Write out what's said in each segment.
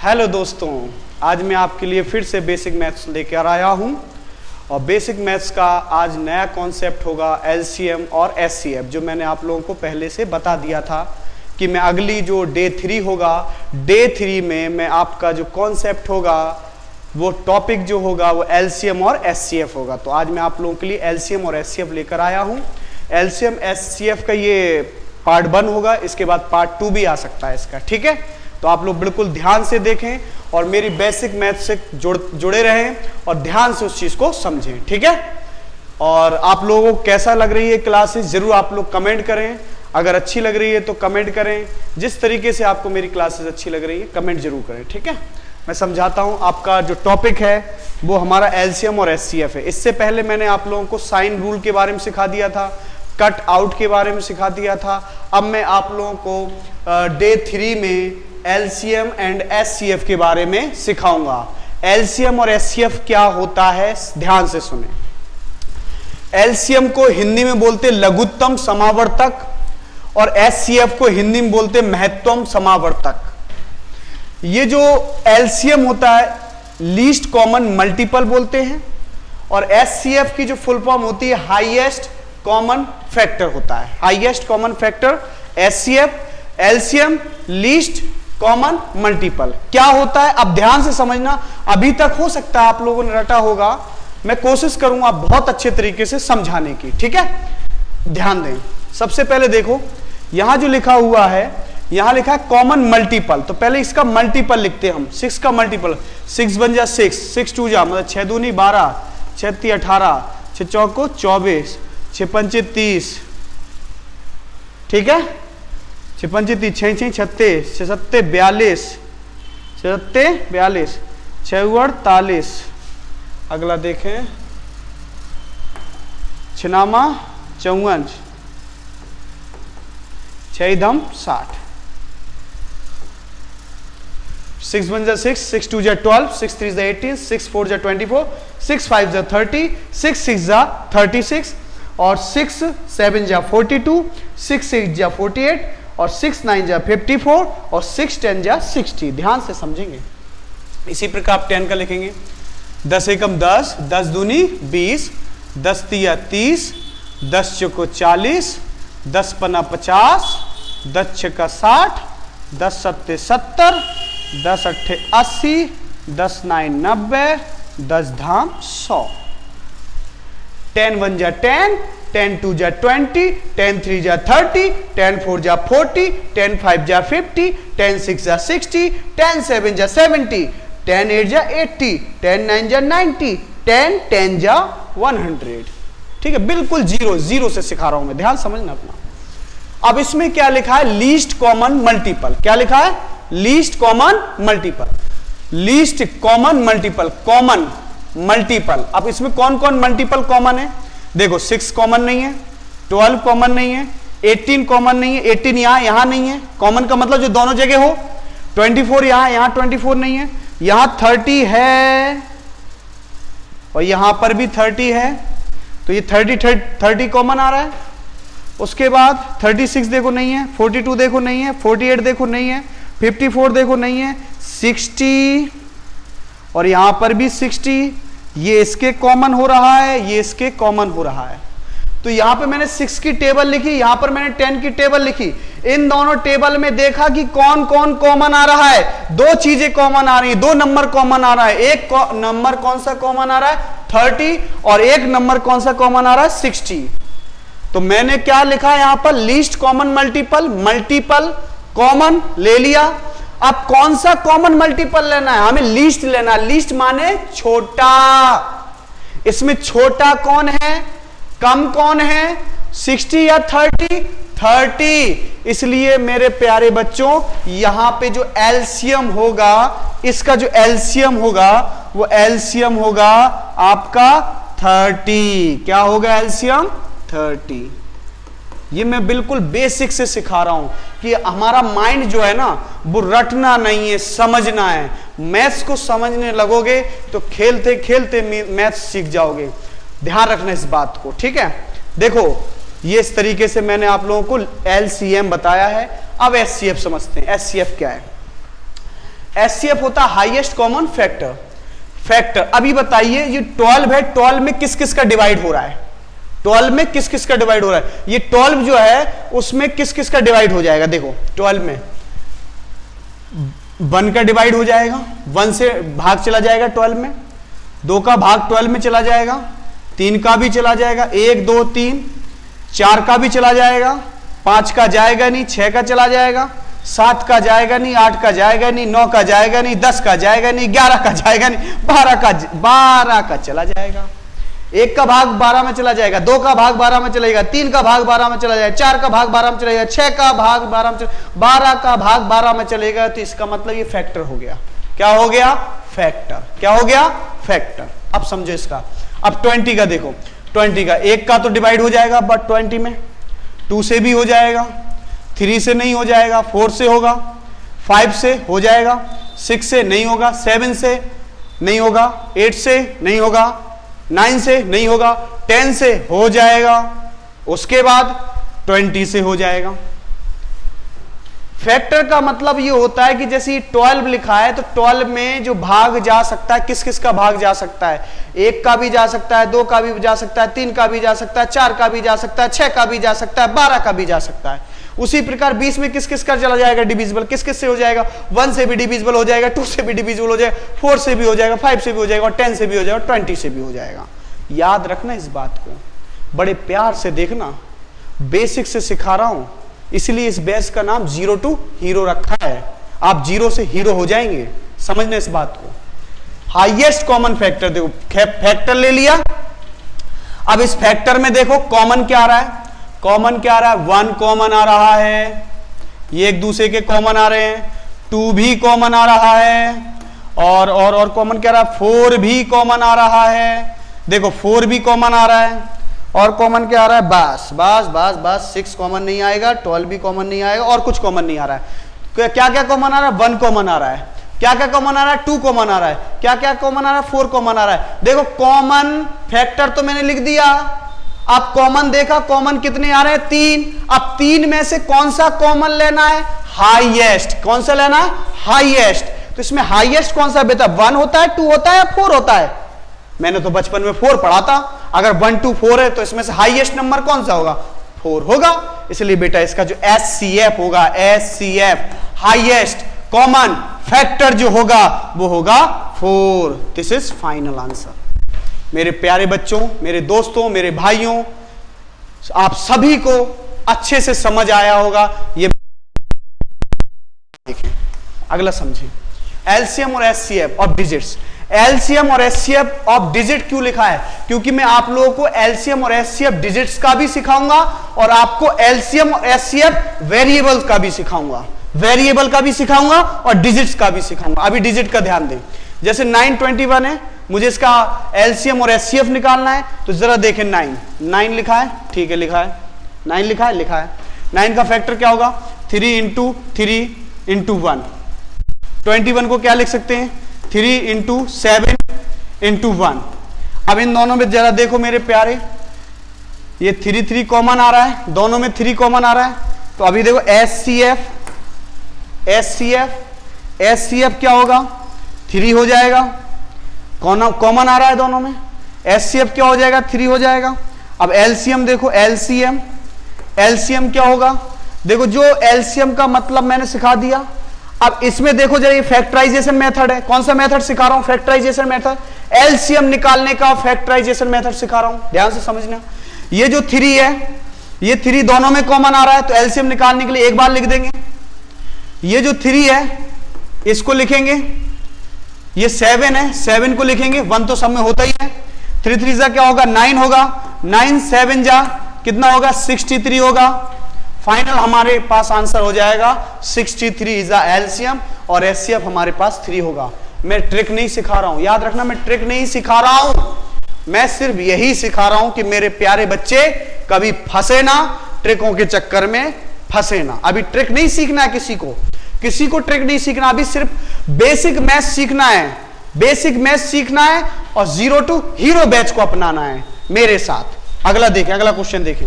Hello दोस्तों, आज मैं आपके लिए फिर से बेसिक मैथ्स लेकर आया हूं और बेसिक मैथ्स का आज नया कॉन्सेप्ट होगा एलसीएम और एचसीएफ, जो मैंने आप लोगों को पहले से बता दिया था कि मैं अगली जो डे 3 होगा, डे 3 में मैं आपका जो कॉन्सेप्ट होगा वो टॉपिक जो होगा वो एलसीएम और एचसीएफ होगा। तो आज मैं आप लोगों के लिए एलसीएम और एचसीएफ लेकर आया हूँ। एलसीएम एचसीएफ का ये पार्ट 1 होगा, इसके बाद पार्ट 2 भी आ सकता है इसका, ठीक है। तो आप लोग बिल्कुल ध्यान से देखें और मेरी बेसिक मैथ से जुड़े रहें और ध्यान से उस चीज को समझें, ठीक है। और आप लोगों को कैसा लग रही है क्लासेस जरूर आप लोग कमेंट करें। अगर अच्छी लग रही है तो कमेंट करें, जिस तरीके से आपको मेरी क्लासेस अच्छी लग रही है कमेंट जरूर करें, ठीक है। मैं समझाता हूं। आपका जो टॉपिक है वो हमारा एलसीएम और एचसीएफ है। इससे पहले मैंने आप लोगों को साइन रूल के बारे में सिखा दिया था, कट आउट के बारे में सिखा दिया था। अब मैं आप लोगों को डे 3 में एलसीएम एंड एचसीएफ के बारे में सिखाऊंगा। एलसीएम और एचसीएफ क्या होता है, ध्यान से सुने। एलसीएम को हिंदी में बोलते लघुत्तम समावर्तक और एचसीएफ को हिंदी में बोलते महत्तम समावर्तक। ये जो एलसीएम होता है लीस्ट कॉमन मल्टीपल बोलते हैं और एचसीएफ की जो फुल फॉर्म होती है हाईएस्ट कॉमन फैक्टर होता है। Highest common factor HCF, LCM least common multiple क्या होता है। अब ध्यान से समझना, अभी तक हो सकता है आप लोगों ने रटा होगा, मैं कोशिश करूंगा बहुत अच्छे तरीके से समझाने की, ठीक है। ध्यान दें। सबसे पहले देखो यहां जो लिखा हुआ है, यहां लिखा है कॉमन मल्टीपल। तो पहले इसका मल्टीपल लिखते हैं हम। 6 का मल्टीपल, 6 बन जा 6, 6 2 जा मतलब 6 दूनी 12, 6 3 18, 6 चौको 24, 6 पंचे 30, ठीक है। 6 पंचे 30, 6 6 36, 6 7 42, 6 7 42, 6 48। अगला देखें 6 नामा 54, 6 धम 60। 6 1 जा 6, 6 2 जा 12, 6 3 जा 18, 6 4 जा 24, 6 5 जा 30, 6 6 जा 36 और 6 7 जा 42, 6 6 जा 48 और 6 9 जा 54 और 6 10 जा 60। ध्यान से समझेंगे। इसी प्रकार आप 10 का लिखेंगे। 10 एकम 10, 10 दूनी 20, 10 तिया 30, 10 चौको 40, 10 पन्ना 50, 10 छक्का 60, 10 सत्ते 70, 10 अट्ठे 80, 10 9 90, 10 धाम 100। 10 1 जा 10, 10 2 जा 20, 10 3 जा 30, 10 4 जा 40, 10 5 जा 50, 10 6 जा 60, 10 7 जा 70, 10 8 जा 80, 10 9 जा 90, 10 10 जा 100, ठीक है। बिल्कुल जीरो से सिखा रहा हूं मैं, ध्यान समझना अपना। अब इसमें क्या लिखा है, लीस्ट कॉमन मल्टीपल। क्या लिखा है, least common multiple. Least common multiple, common multiple. अब इसमें कौन कौन मल्टीपल कॉमन है, देखो 6 कॉमन नहीं है, 12 कॉमन नहीं है, 18 कॉमन नहीं है, 18 यहां नहीं है। कॉमन का मतलब जो दोनों जगह हो। 24 यहां 24 नहीं है, यहां 30 है और यहां पर भी 30 है, तो ये 30 कॉमन आ रहा है। उसके बाद 36 देखो नहीं है, 42 देखो नहीं है, 48 देखो नहीं है, 54 देखो नहीं है, 60 और यहां पर भी 60। ये इसके कॉमन हो रहा है, ये इसके कॉमन हो रहा है। तो यहां पे मैंने 6 की टेबल लिखी, यहां पर मैंने 10 की टेबल लिखी। इन दोनों टेबल में देखा कि कौन कौन कॉमन आ रहा है। 2 चीजें कॉमन आ रही है, 2 नंबर कॉमन आ रहा है। एक नंबर कौन सा कॉमन आ रहा है, 30, और एक नंबर कौन सा कॉमन आ रहा है, 60। तो मैंने क्या लिखा है यहां पर, least common multiple. Multiple common ले लिया। अब कौन सा कॉमन मल्टीपल लेना है, हमें लीस्ट लेना। लीस्ट माने छोटा। इसमें छोटा कौन है, कम कौन है, 60 या 30? 30। इसलिए मेरे प्यारे बच्चों यहां पे जो एलसीएम होगा, इसका जो एलसीएम होगा वो एलसीएम होगा आपका 30। क्या होगा एलसीएम, 30। ये मैं बिल्कुल बेसिक से सिखा रहा हूं कि हमारा माइंड जो है ना वो रटना नहीं है, समझना है। मैथ्स को समझने लगोगे तो खेलते खेलते मैथ्स सीख जाओगे। ध्यान रखना इस बात को, ठीक है। देखो ये इस तरीके से मैंने आप लोगों को एलसीएम बताया है। अब एचसीएफ समझते हैं। एचसीएफ क्या है, HCF होता है हाईएस्ट कॉमन फैक्टर। अभी बताइए ये 12 है, 12 में किस किस का डिवाइड हो रहा है? 12 में किस किस का डिवाइड हो रहा है? ये 12 जो है उसमें किस किस का डिवाइड हो जाएगा? देखो 12 में 1 का डिवाइड हो जाएगा, 1 से भाग चला जाएगा 12 में, 2 का भाग 12 में चला जाएगा, 3 का भी चला जाएगा, 1 2 3, 4 का भी चला जाएगा, 5 का जाएगा नहीं, 6 का चला जाएगा, 7 का जाएगा नहीं, 8 का जाएगा नहीं, 9 का जाएगा नहीं, 10 का जाएगा नहीं, 11 का जाएगा नहीं, 12 का चला जाएगा, 1 का भाग 12 में चला जाएगा, 2 का भाग 12 में चलेगा, 3 का भाग 12 में चला जाएगा, 4 का भाग 12 में चलेगा, 6 का भाग 12 में 12 का भाग 12 में चलेगा। तो इसका मतलब ये फैक्टर हो गया। क्या हो गया? फैक्टर। क्या हो गया? फैक्टर। अब समझो इसका। अब 20 का देखो, 20 का 1 का तो डिवाइड हो जाएगा बट 20 में, 2 से भी हो जाएगा, 3 से नहीं हो जाएगा, 4 से होगा, 5 से हो जाएगा, 6 से नहीं होगा, 7 से नहीं होगा, 8 से नहीं होगा, 9 से नहीं होगा, 10 से हो जाएगा, उसके बाद 20 से हो जाएगा। फैक्टर का मतलब ये होता है कि जैसे 12 लिखा है तो 12 में जो भाग जा सकता है, किस किस का भाग जा सकता है? 1 का भी जा सकता है, 2 का भी जा सकता है, 3 का भी जा सकता है, 4 का भी जा सकता है, 6 का भी जा सकता है, 12 का भी जा सकता है। उसी प्रकार 20 में किस किस का चला जाएगा डिविजिबल? किस किस से हो जाएगा? 1 से भी डिविजिबल हो जाएगा, 2 से भी डिविजिबल हो जाएगा, 4 से भी हो जाएगा, 5 से भी हो जाएगा, और 10 से भी हो जाएगा, 20 से भी हो जाएगा। याद रखना इस बात को, बड़े प्यार से देखना, बेसिक से सिखा रहा हूं, इसलिए इस बैच का नाम 0 to हीरो रखा है। आप 0 से हीरो हो जाएंगे, समझना इस बात को। हाईएस्ट कॉमन फैक्टर देखो, फैक्टर ले लिया। अब इस फैक्टर में देखो कॉमन क्या आ रहा है? कॉमन क्या आ रहा है? 1 कॉमन आ रहा है, ये एक दूसरे के कॉमन आ रहे हैं, 2 भी कॉमन आ रहा है, और कॉमन क्या आ रहा है? 4 भी कॉमन आ रहा है। देखो 4 भी कॉमन आ रहा है, और कॉमन क्या आ रहा है? बस 6 कॉमन नहीं आएगा, 12 भी कॉमन नहीं आएगा, और कुछ कॉमन नहीं आ रहा है। क्या क्या कॉमन आ रहा है? 1 कॉमन आ रहा है। क्या क्या कॉमन आ रहा है? 2 कॉमन आ रहा है। क्या क्या कॉमन आ रहा है? 4 कॉमन आ रहा है। देखो कॉमन फैक्टर तो मैंने लिख दिया। अब कॉमन देखा, कॉमन कितने आ रहे हैं? 3। अब 3 में से कौन सा कॉमन लेना है? हाईएस्ट। कौन सा लेना है? हाईएस्ट। तो इसमें हाईएस्ट कौन सा बेटा? 1 होता है, 2 होता है, 4 होता है? मैंने तो बचपन में 4 पढ़ा था। अगर 1 2 4 है तो इसमें से हाईएस्ट नंबर कौन सा होगा? 4 होगा। इसलिए बेटा इसका जो HCF होगा, HCF हाईएस्ट कॉमन फैक्टर जो होगा वो होगा 4। This is final answer. मेरे प्यारे बच्चों, मेरे दोस्तों, मेरे भाइयों, आप सभी को अच्छे से समझ आया होगा। ये देखें, अगला समझें। एलसीएम और HCF ऑफ डिजिट्स। एलसीएम और HCF ऑफ डिजिट क्यों लिखा है? क्योंकि मैं आप लोगों को एलसीएम और HCF डिजिट्स का भी सिखाऊंगा और आपको एलसीएम और HCF वेरिएबल्स का भी सिखाऊंगा। वेरिएबल का भी सिखाऊंगा और डिजिट्स का भी सिखाऊंगा। अभी डिजिट का ध्यान दें। जैसे 921 है, मुझे इसका एलसीएम और HCF निकालना है, तो जरा देखें 9 लिखा है, ठीक है लिखा है, 9 लिखा है। 9 का फैक्टर क्या होगा? 3 इंटू 3 इंटू 1। 21 को क्या लिख सकते हैं? 3 इंटू 7 इंटू 1। अब इन दोनों में जरा देखो मेरे प्यारे, ये 3 कॉमन आ रहा है, दोनों में 3 कॉमन आ रहा है। तो अभी देखो HCF क्या होगा? 3 हो जाएगा, कॉमन आ रहा है दोनों में। HCF क्या हो जाएगा? 3 हो जाएगा। अब एलसीएम देखो, एलसीएम क्या होगा? देखो जो एलसीएम का मतलब मैंने सिखा दिया। अब इसमें देखो जरा, ये फैक्टराइजेशन मेथड है। कौन सा मेथड सिखा रहा हूं? Factorisation method. एलसीएम निकालने का फैक्टराइजेशन मेथड सिखा रहा हूं, ध्यान से समझना। ये जो 3 है, ये 3 दोनों में कॉमन आ रहा है, तो एलसीएम निकालने के लिए एक बार लिख देंगे। ये जो 3 है इसको लिखेंगे, ये 7 है, 7 को लिखेंगे, 1 तो सब में होता ही है। 3 3 जा क्या होगा? 9 होगा, 9 7 जा कितना होगा? 63 होगा। फाइनल हमारे पास आंसर हो जाएगा 63 इज द एलसीएम, और HCF हमारे पास 3 होगा। मैं ट्रिक नहीं सिखा रहा हूं, याद रखना, मैं ट्रिक नहीं सिखा रहा हूं, मैं सिर्फ यही सिखा रहा हूं कि मेरे प्यारे बच्चे कभी फंसे ना, ट्रिकों के चक्कर में फंसे ना। अभी ट्रिक नहीं सीखना है किसी को ट्रिक नहीं सीखना, अभी सिर्फ बेसिक मैथ सीखना है, बेसिक मैथ सीखना है और 0 to हीरो बैच को अपनाना है मेरे साथ। अगला देखें, अगला क्वेश्चन देखें,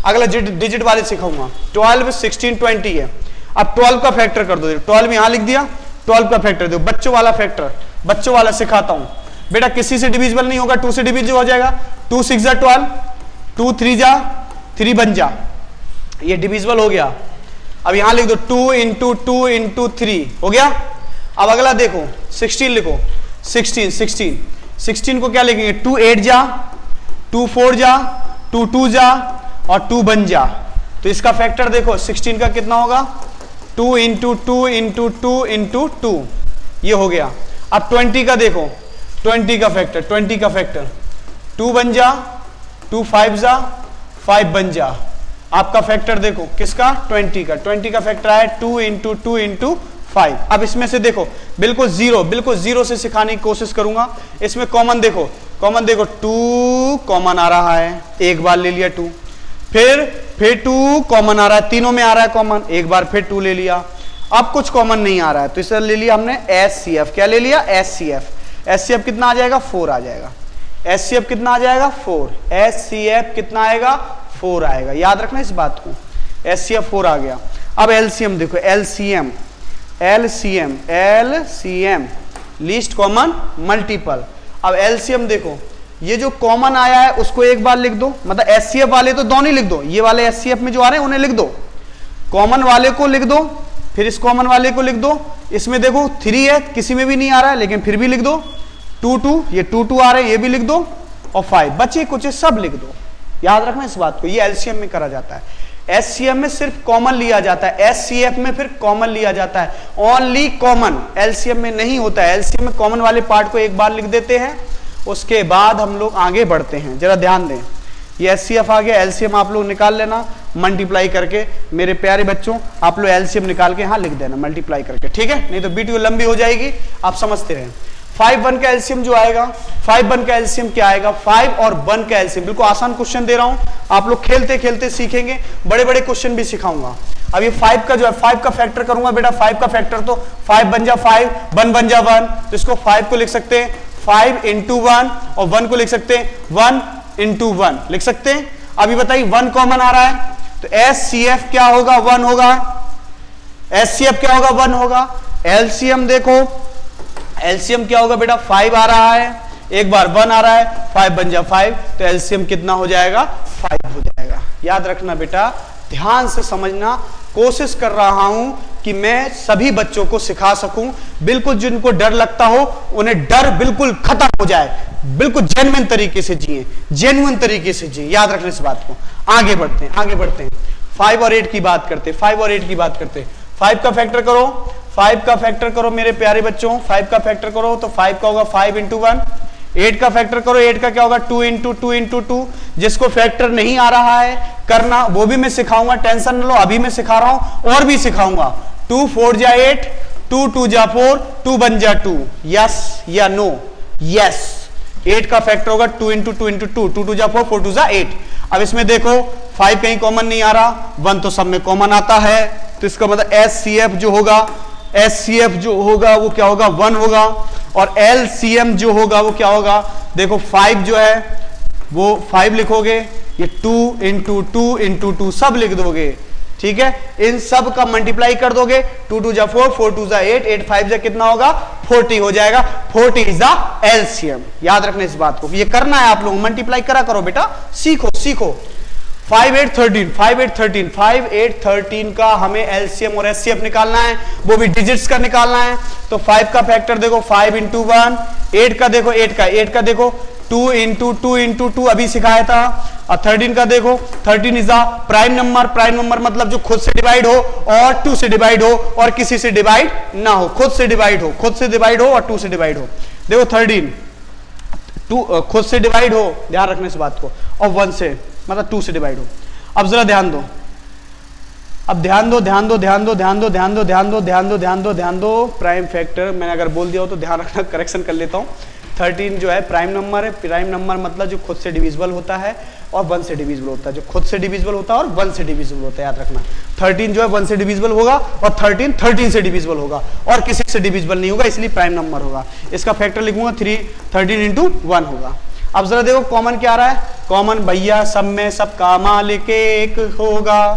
अगला डिजिट वाले सिखाऊंगा। 12 16 20 है। अब 12 का फैक्टर कर दो, 12 यहां लिख दिया, 12 का फैक्टर दो, बच्चों वाला फैक्टर, बच्चों वाला सिखाता हूं बेटा। किसी से डिविजिबल नहीं होगा, 2 से डिविजिबल हो जाएगा। 2 6 जा 12, 2 3 जा 3 बन जा, ये डिविजिबल हो गया। अब यहां लिख दो 2 इंटू 2 इंटू 3 हो गया। अब अगला देखो 16 लिखो, 16 को क्या लिखेंगे, 2 8 जा, 2 4 जा, 2 2 जा और 2 बन जा। तो इसका फैक्टर देखो 16 का कितना होगा, 2 इंटू 2 इंटू 2 इंटू 2, ये हो गया। अब 20 का देखो, 20 का फैक्टर 2 बन जा, 2 5 जा 5 बन जा। आपका फैक्टर देखो किसका, 20 का फैक्टर आया 2 इंटू 2 इंटू 5। अब इसमें से देखो बिल्कुल जीरो से सिखाने की कोशिश करूंगा। इसमें कॉमन देखो 2 कॉमन आ रहा है, एक बार ले लिया 2, फिर 2 कॉमन आ रहा है, तीनों में आ रहा है कॉमन, एक बार फिर 2 ले लिया। अब कुछ कॉमन नहीं आ रहा है तो इसे ले लिया हमने SCF। क्या ले लिया, SCF कितना आ जाएगा, 4 आ जाएगा। SCF कितना आ जाएगा, 4। SCF कितना आएगा, 4 आएगा। याद रखना इस बात को, SCF 4 आ गया। अब LCM देखो, LCM लीस्ट कॉमन मल्टीपल। अब LCM देखो, ये जो कॉमन आया है उसको एक बार लिख दो, मतलब SCF वाले तो दोनों ही लिख दो, ये वाले SCF में जो आ रहे हैं उन्हें लिख दो, कॉमन वाले को लिख दो, फिर इस कॉमन वाले को लिख दो। इसमें देखो 3 है, किसी में भी नहीं आ रहा है लेकिन फिर भी लिख दो। 2 2, ये 2 2 आ रहे हैं, ये भी लिख दो। और 5 बचे कुछ सब लिख दो। याद रखना इस बात को, ये LCM में करा जाता है। SCM में सिर्फ कॉमन लिया जाता है, SCF में फिर कॉमन लिया जाता है, ओनली कॉमन। LCM में नहीं होता है। LCM में कॉमन वाले पार्ट को एक बार लिख देते हैं, उसके बाद हम लोग आगे बढ़ते हैं। जरा ध्यान दें, ये SCF आ गया, LCM आप लोग निकाल लेना मल्टीप्लाई करके। मेरे प्यारे बच्चों, आप लोग LCM निकाल के यहां लिख देना मल्टीप्लाई करके, ठीक है, नहीं तो वीडियो लंबी हो जाएगी, आप समझते रहें। 5 1 का LCM जो आएगा, 5 1 का LCM क्या आएगा, 5 और 1 का LCM। बिल्कुल आसान क्वेश्चन दे रहा हूं, आप लोग खेलते खेलते सीखेंगे, बड़े बड़े क्वेश्चन भी सिखाऊंगा। अब ये 5 का जो है, 5 का फैक्टर करूंगा बेटा। 5 का फैक्टर तो 5 बन जा 5, 1 बन जा 1, तो इसको 5 को लिख सकते हैं 5 इंटू 1 और 1 को लिख सकते हैं 1 इंटू 1 लिख सकते हैं। अभी बताइए 1 कॉमन आ रहा है तो SCF क्या होगा, 1 होगा। SCF क्या होगा, 1 होगा। LCM देखो, LCM क्या होगा बेटा, 5 आ रहा है, एक बार 1 आ रहा है, 5 बन जा 5, तो LCM कितना हो जाएगा, 5 हो जाएगा। याद रखना बेटा, ध्यान से समझना, कोशिश कर रहा हूं कि मैं सभी बच्चों को सिखा सकूं। बिल्कुल जिनको डर लगता हो उन्हें डर बिल्कुल खत्म हो जाए, बिल्कुल जेन्युइन तरीके से जिए, जेन्युइन तरीके से जिए। याद रखना इस बात को। आगे बढ़ते हैं 5 और 8 की बात करते, 5 का फैक्टर करो, 5 का फैक्टर करो मेरे प्यारे बच्चों। 5 का फैक्टर करो तो 5 का होगा 5 इंटू 1। 8 का फैक्टर करो, 8 का क्या होगा, 2 इंटू 2 इंटू 2। जिसको फैक्टर नहीं आ रहा है करना, वो भी मैं सिखाऊंगा, टेंशन न लो, अभी मैं सिखा रहा हूं और भी सिखाऊंगा। 2 4 जा 8, 2 2 जा 4, 2 बन जा 2। यस या नो, यस। 8 का फैक्टर होगा 2 इंटू 2 इंटू 2, 2 2 जा 4, 4 2 जा 8। अब इसमें देखो 5 कहीं कॉमन नहीं आ रहा, 1 तो सब में कॉमन आता है, तो इसका मतलब SCF जो होगा वो क्या होगा, 1 होगा। और LCM जो होगा वो क्या होगा, देखो 5 जो है वो 5 लिखोगे, ये 2 इंटू 2 इंटू 2 सब लिख दोगे, ठीक है। इन सब का मल्टीप्लाई कर दोगे, 2 2 जा 4, 4 2 जा 8, 8 5 जा कितना होगा, 40 हो जाएगा। 40 इज द LCM। याद रखना इस बात को, ये करना है आप लोग, मल्टीप्लाई करा करो बेटा, सीखो। 5 8 13 का हमें LCM और SCF निकालना है, वो भी डिजिट्स का निकालना है। तो 5 का फैक्टर देखो 5 इंटू 1, 8 का देखो 8 का देखो 2 इंटू 2 इंटू 2 अभी सिखाया था। और 13 का देखो, 13 इज अ प्राइम नंबर मतलब जो खुद से डिवाइड हो और 2 से डिवाइड हो और किसी से डिवाइड ना हो, खुद से डिवाइड हो और 2 से डिवाइड हो। देखो 13 2 खुद से डिवाइड हो, ध्यान रखना इस बात को, और 1 से मतलब 2 से डिवाइड हो। अब जरा ध्यान दो, ध्यान दो। प्राइम फैक्टर मैंने अगर बोल दिया हो तो ध्यान रखना, करेक्शन कर लेता हूं। 13 जो है प्राइम नंबर है, प्राइम नंबर मतलब जो खुद से डिविजिबल होता है और 1 से डिविजिबल होता है, जो खुद से डिविजिबल होता है और 1 से डिविजिबल होता है। याद रखना 13 जो है 1 से डिविजिबल होगा और 13 से डिविजिबल होगा और किसी से डिविजिबल नहीं होगा, इसलिए प्राइम नंबर होगा। इसका फैक्टर लिखूंगा 13 इंटू 1 होगा। अब जरा देखो कॉमन क्या आ रहा है, कॉमन भैया सब में सबका मालिक एक होगा,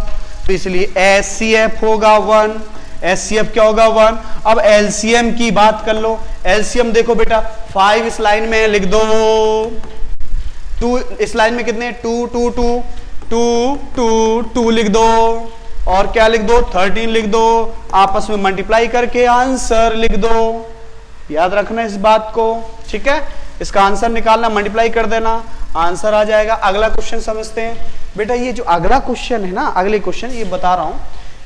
तो इसलिए SCF होगा 1, HCF क्या होगा 1। अब LCM की बात कर लो। LCM देखो बेटा 5 इस लाइन में लिख दो, 2 इस लाइन में कितने 2 2 2 2 2 2 लिख दो, और क्या लिख दो 13 लिख दो, आपस में मल्टीप्लाई करके आंसर लिख दो। याद रखना इस बात को, ठीक है। इसका आंसर निकालना, मल्टीप्लाई कर देना, आंसर आ जाएगा। अगला क्वेश्चन समझते हैं बेटा। ये जो अगला क्वेश्चन है ना, अगले क्वेश्चन ये बता रहा हूं,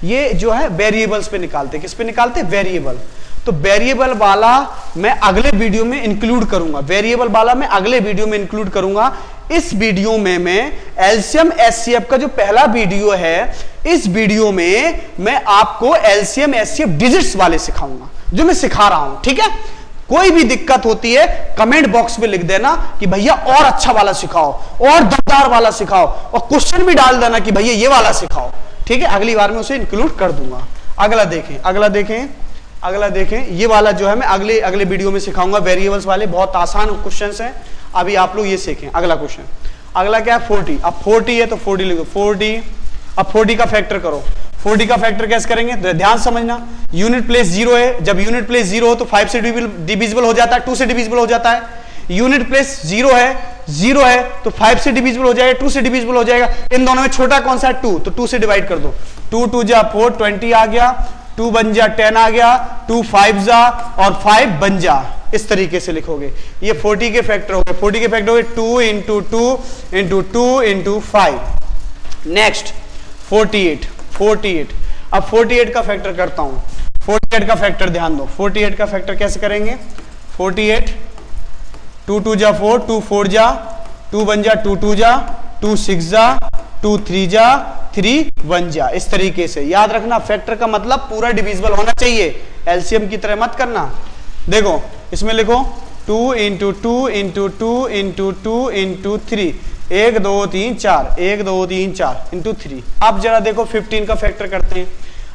ये जो है वेरिएबल्स पे निकालते। किस पे निकालते? वेरिएबल। तो वेरिएबल वाला मैं अगले वीडियो में इंक्लूड करूंगा, वेरिएबल वाला मैं अगले वीडियो में इंक्लूड करूंगा। इस वीडियो में मैं एलसीएम एचसीएफ का जो पहला वीडियो है, इस वीडियो में मैं आपको एलसीएम एचसीएफ डिजिट्स वाले सिखाऊंगा, जो मैं सिखा रहा हूं, ठीक है। कोई भी दिक्कत होती है कमेंट बॉक्स में लिख देना कि भैया और अच्छा वाला सिखाओ, और दमदार वाला सिखाओ, और क्वेश्चन भी डाल देना कि भैया ये वाला सिखाओ, ठीक है। अगली बार में उसे इंक्लूड कर दूंगा। अगला देखें, अगला देखें, अगला देखें। ये वाला जो है मैं अगले वीडियो में सिखाऊंगा, वेरिएबल्स वाले बहुत आसान क्वेश्चंस हैं। अभी आप लोग ये सीखें। अगला क्वेश्चन, अगला क्या है 40। अब 40 है तो 40 लिखो 40। अब 40 का फैक्टर करो। 40 का फैक्टर कैसे करेंगे? तो ध्यान समझना, यूनिट प्लेस 0 है, जब यूनिट प्लेस 0 हो तो 5 से डिविजिबल हो जाता है, 2 से डिविजिबल हो जाता है। यूनिट प्लेस 0 है तो 5 से डिविजिबल हो जाएगा, 2 से डिविजिबल हो जाएगा। इन दोनों में छोटा कौन सा है? 2, तो 2 से डिवाइड कर दो। 2 2 जा 4, 20 आ गया, 2 बन जा 10 आ गया, 2 5 जा और 5 बन जा। इस तरीके से लिखोगे। ये 40 के फैक्टर हो गए। 40 के फैक्टर हो गए 2 इंटू 2 इंटू 2 इंटू 5। नेक्स्ट 48। अब 48 का फैक्टर करता हूं। 48 का फैक्टर ध्यान दो। 48 का फैक्टर कैसे करेंगे? 48 2 2 जा 4, 2 4 जा, 2 बन जा 2 2 जा, 2 6 जा, 2 3 जा, 3 1 जा। इस तरीके से याद रखना, फैक्टर का मतलब पूरा डिविजिबल होना चाहिए, एलसीएम की तरह मत करना। देखो इसमें लिखो 2 into 2 into 2 into 2 into 3, 1 2 3 4, 1 2 3 4 into 3। अब जरा देखो 15 का फैक्टर करते हैं।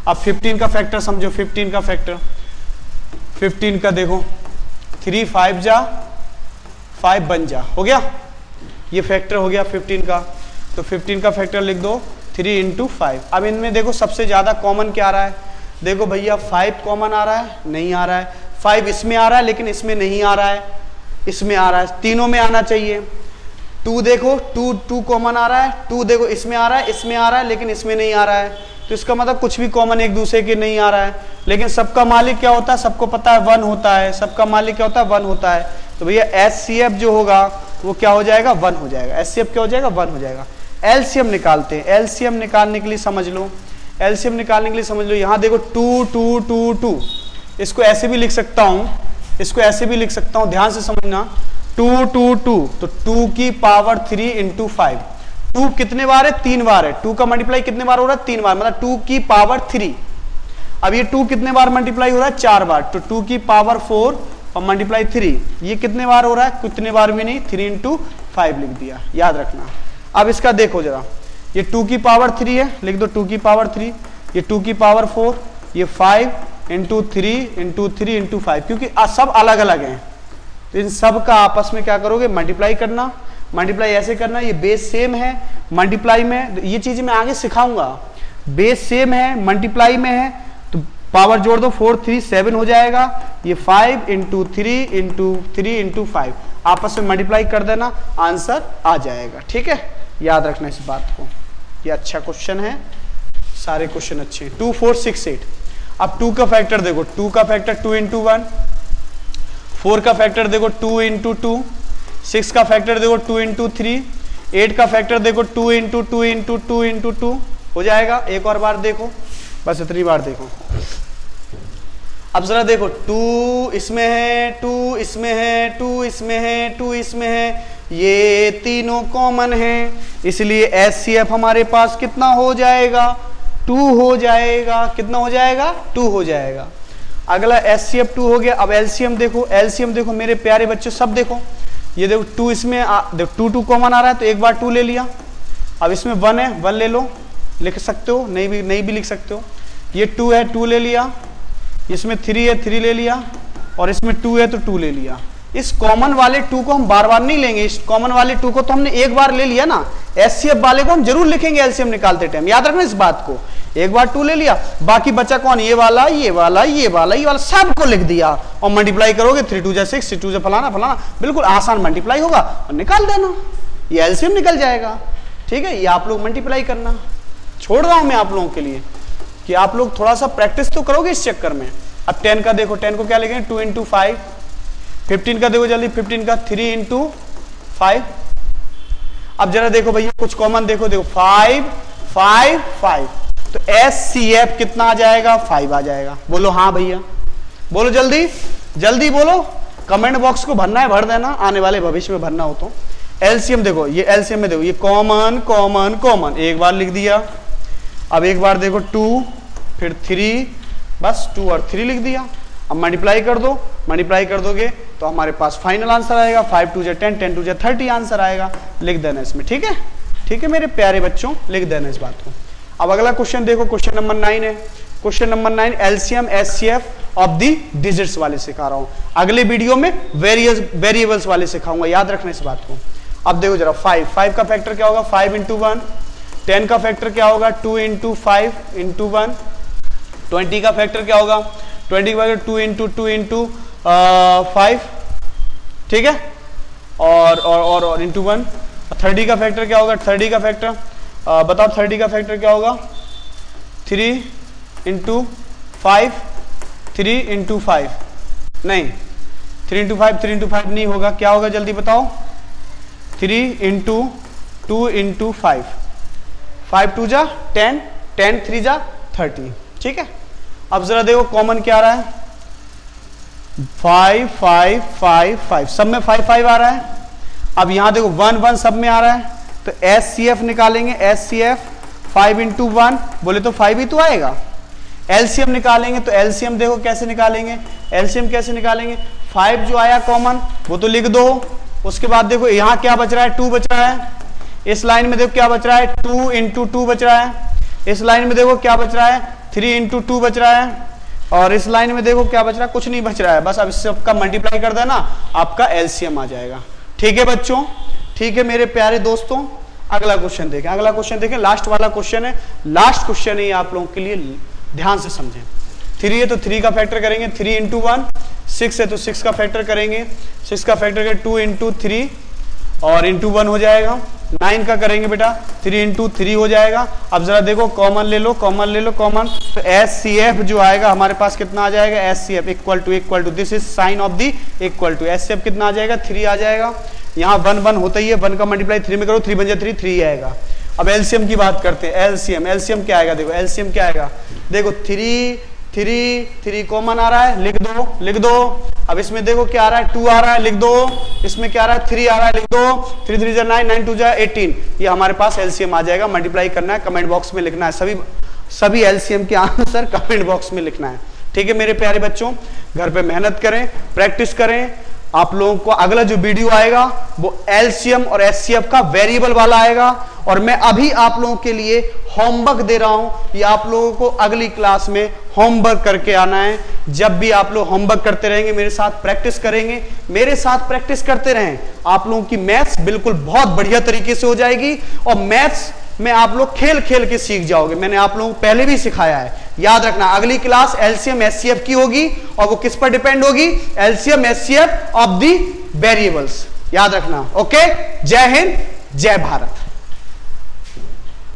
अब 15 का फैक्टर समझो। 15 का फैक्टर, 15 का देखो 3 5 जा, 5 बन जा, हो गया। ये फैक्टर हो गया 15 का। तो 15 का फैक्टर लिख दो 3 इंटू 5। अब इनमें देखो सबसे ज्यादा कॉमन क्या आ रहा है? देखो भैया 5 कॉमन आ रहा है, नहीं आ रहा है। 5 इसमें आ रहा है लेकिन इसमें नहीं आ रहा है, इसमें आ रहा है, तीनों में आना चाहिए। 2 देखो 2 कॉमन आ रहा है, 2 देखो इसमें आ रहा है, इसमें आ रहा है, लेकिन इसमें नहीं आ रहा है। तो इसका मतलब कुछ भी कॉमन एक दूसरे के नहीं आ रहा है। लेकिन सबका मालिक क्या होता है? सबको पता है 1 होता है। सबका मालिक क्या होता है? 1 होता है। तो भैया एचसीएफ जो होगा वो क्या हो जाएगा? 1 हो जाएगा। एचसीएफ क्या हो जाएगा? 1 हो जाएगा। एलसीएम निकालते हैं। एलसीएम निकालने के लिए समझ लो, एलसीएम निकालने के लिए समझ लो, यहां देखो 2 2 2 2, इसको ऐसे भी लिख सकता हूं, इसको ऐसे भी लिख सकता हूं, ध्यान से समझना। 2 2 2, तो 2 की पावर 3 इंटू 5। 2 कितने बार है? 3 बार है। 2 का मल्टीप्लाई कितने बार हो रहा है? 3 बार, मतलब 2 की पावर 3। अब ये 2 कितने बार मल्टीप्लाई हो रहा है? 4 बार, तो 2 की पावर 4 और मल्टीप्लाई 3। ये कितने बार हो रहा है? कितने बार भी नहीं, 3 इंटू 5 लिख दिया, याद रखना। अब इसका देखो जरा, ये 2 की पावर 3 है, लिख दो 2 की पावर 3, ये 2 की पावर 4, ये 5 इंटू 3 इंटू 3 इंटू 5, क्योंकि सब अलग अलग हैं। तो इन सब का आपस में क्या करोगे? मल्टीप्लाई करना। मल्टीप्लाई ऐसे करना, ये बेस सेम है, मल्टीप्लाई में ये चीज मैं आगे सिखाऊंगा। बेस सेम है, मल्टीप्लाई में है, तो पावर जोड़ दो, 4 3 7 हो जाएगा। ये 5 इंटू 3 इंटू 3 इंटू 5 आपस में मल्टीप्लाई कर देना, आंसर आ जाएगा। ठीक है, याद रखना इस बात को। ये अच्छा क्वेश्चन है, सारे क्वेश्चन अच्छे हैं। 2 4 6 8। अब 2 का फैक्टर देखो, 2 का फैक्टर 2 इंटू 1, 4 का फैक्टर देखो 2 इंटू 2, 6 का फैक्टर देखो 2 इंटू 3, 8 का फैक्टर देखो 2 इंटू 2 इंटू 2 इंटू 2 हो जाएगा। एक और बार देखो, बस इतनी बार देखो। अब जरा देखो 2 इसमें है, 2 इसमें है, 2 इसमें है, 2 इसमें है, ये तीनों कॉमन हैं, इसलिए एचसीएफ हमारे पास कितना हो जाएगा? 2 हो जाएगा। कितना हो जाएगा? 2 हो जाएगा। अगला एचसीएफ 2 हो गया। अब एलसीएम देखो, एलसीएम देखो मेरे प्यारे बच्चों, सब देखो, ये देखो 2 इसमें देखो 2 कॉमन आ रहा है तो एक बार 2 ले लिया। अब इसमें 1 है, 1 ले लो, लिख सकते हो, नहीं भी लिख सकते हो। ये 2 है, 2 ले लिया। इसमें 3 है, 3 ले लिया, और इसमें 2 है तो 2 ले लिया। इस कॉमन वाले 2 को हम बार बार नहीं लेंगे, इस कॉमन वाले 2 को तो हमने एक बार ले लिया ना। एचसीएफ वाले को हम जरूर लिखेंगे एलसीएम निकालते टाइम, याद रखना इस बात को। एक बार 2 ले लिया, बाकी बचा कौन, ये वाला ये वाला ये वाला ये वाला, सबको लिख दिया और मल्टीप्लाई करोगे 3 2 जा 6, 6 2 जा फलाना फलाना, बिल्कुल आसान मल्टीप्लाई होगा और निकाल देना, ये एलसीएम निकल जाएगा। ठीक है, ये आप लोग मल्टीप्लाई करना, छोड़ रहा हूं मैं आप लोगों के लिए कि आप लोग थोड़ा सा प्रैक्टिस तो करोगे इस चक्कर में। अब 10 का देखो, 10 को क्या लिखेंगे 2 इंटू 5, 15 का देखो जल्दी, 15 का 3 इंटू 5। अब जरा देखो भैया कुछ कॉमन देखो, देखो 5 5 5, तो SCF कितना आ जाएगा, 5 आ जाएगा। बोलो हाँ भैया, बोलो जल्दी जल्दी बोलो, कमेंट बॉक्स को भरना है भर देना, आने वाले भविष्य में भरना हो तो। एलसीएम देखो, ये एलसीएम में देखो, ये कॉमन कॉमन कॉमन एक बार लिख दिया, अब एक बार देखो 2 फिर 3, बस 2 और 3 लिख दिया। अब मल्टीप्लाई कर दो, मल्टीप्लाई कर दोगे तो हमारे पास फाइनल आंसर आएगा 5 2 जा 10, 10 2 जा 30 आंसर आएगा, लिख देना इसमें। ठीक है, ठीक है मेरे प्यारे बच्चों, लिख देना इस बात को। अब अगला क्वेश्चन देखो, क्वेश्चन नंबर 9 है। Question number 9 LCM HCF of the digits वाले सिखा रहा हूं, अगले वीडियो में वेरिएबल्स वाले सिखाऊंगा, याद रखना इस बात को। अब देखो जरा 5 का फैक्टर क्या होगा, 5 इंटू 1। 10 का फैक्टर क्या होगा, 2 इंटू 5 इंटू 1। 20 का फैक्टर क्या होगा, 20 का फैक्टर 2 इंटू 2 इंटू 5। ठीक है, और इंटू 1। 30 का फैक्टर क्या होगा, 30 का फैक्टर बताओ, 30 का फैक्टर क्या होगा, 3 इंटू 5, 3 इंटू 5 नहीं, 3 इंटू 5, 3 इंटू 5 नहीं होगा, क्या होगा जल्दी बताओ, 3 इंटू 2 इंटू 5, 5 2 जा 10, 10 3 जा 30। ठीक है, अब जरा देखो कॉमन क्या आ रहा है, 5 5 5 5, सब में 5 5 आ रहा है। अब यहां देखो 1 1 सब में आ रहा है, तो SCF निकालेंगे, SCF 5 इंटू 1, बोले तो 5 ही तो आएगा। एलसीएम निकालेंगे तो एलसीएम देखो कैसे निकालेंगे, एलसीएम कैसे निकालेंगे, 5 जो आया कॉमन वो तो लिख दो, उसके बाद देखो यहाँ क्या बच रहा है, 2 बच रहा है, इस लाइन में देखो क्या बच रहा है, 2 इंटू 2 बच रहा है, इस लाइन में देखो क्या बच रहा है, 3 इंटू 2 बच रहा है, और इस लाइन में देखो क्या बच रहा है, कुछ नहीं बच रहा है, बस अब इससे सबका मल्टीप्लाई कर देना, आपका एलसीएम आ जाएगा। ठीक है बच्चों, ठीक है मेरे प्यारे दोस्तों, अगला क्वेश्चन देखें, अगला क्वेश्चन देखें, लास्ट वाला क्वेश्चन है, लास्ट क्वेश्चन है आप लोगों के लिए, ध्यान से समझें। 3 है तो 3 का फैक्टर करेंगे, 3 इंटू 1। 6 है तो 6 का फैक्टर करेंगे, 6 का फैक्टर करेंगे 2 इंटू 3 और इंटू 1 हो जाएगा। 9 का करेंगे बेटा 3 इंटू 3 हो जाएगा। अब जरा देखो कॉमन ले लो, कॉमन ले लो, कॉमन, तो SCF जो आएगा हमारे पास कितना आ जाएगा, SCF equal to this is sine of the equal to, SCF कितना आ जाएगा, 3 आ जाएगा। यहाँ 1 1 होता ही है, 1 का मल्टीप्लाई 3 में करो, 3 बन जाए 3, 3 आएगा। अब एलसीएम की बात करते हैं, एलसीएम, एलसीएम क्या आएगा, देखो एलसीएम क्या आएगा, देखो 3 3 3 कॉमन आ रहा है, लिख दो लिख दो। अब इसमें देखो क्या आ रहा है, 2 आ रहा है, लिख दो, इसमें क्या आ रहा है, 3 आ रहा है, लिख दो, 3 3 जा 9, 9 2 जा 18, ये हमारे पास एलसीएम आ जाएगा। मल्टीप्लाई करना है, कमेंट बॉक्स में लिखना है, सभी एलसीएम के आंसर कमेंट बॉक्स में लिखना है। ठीक है मेरे प्यारे बच्चों, घर पे मेहनत करें, प्रैक्टिस करें। आप लोगों को अगला जो वीडियो आएगा वो एलसीएम और एचसीएफ का वेरिएबल वाला आएगा, और मैं अभी आप लोगों के लिए होमवर्क दे रहा हूं, ये आप लोगों को अगली क्लास में होमवर्क करके आना है। जब भी आप लोग होमवर्क करते रहेंगे, मेरे साथ प्रैक्टिस करेंगे, मेरे साथ प्रैक्टिस करते रहें, आप लोगों की मैथ्स बिल्कुल बहुत बढ़िया तरीके से हो जाएगी, और मैथ्स में आप लोग खेल खेल के सीख जाओगे। मैंने आप लोगों को पहले भी सिखाया है, याद रखना। अगली क्लास एलसीएम एचसीएफ की होगी, और वो किस पर डिपेंड होगी, LCM HCF of the variables, याद रखना। ओके, जय हिंद, जय भारत।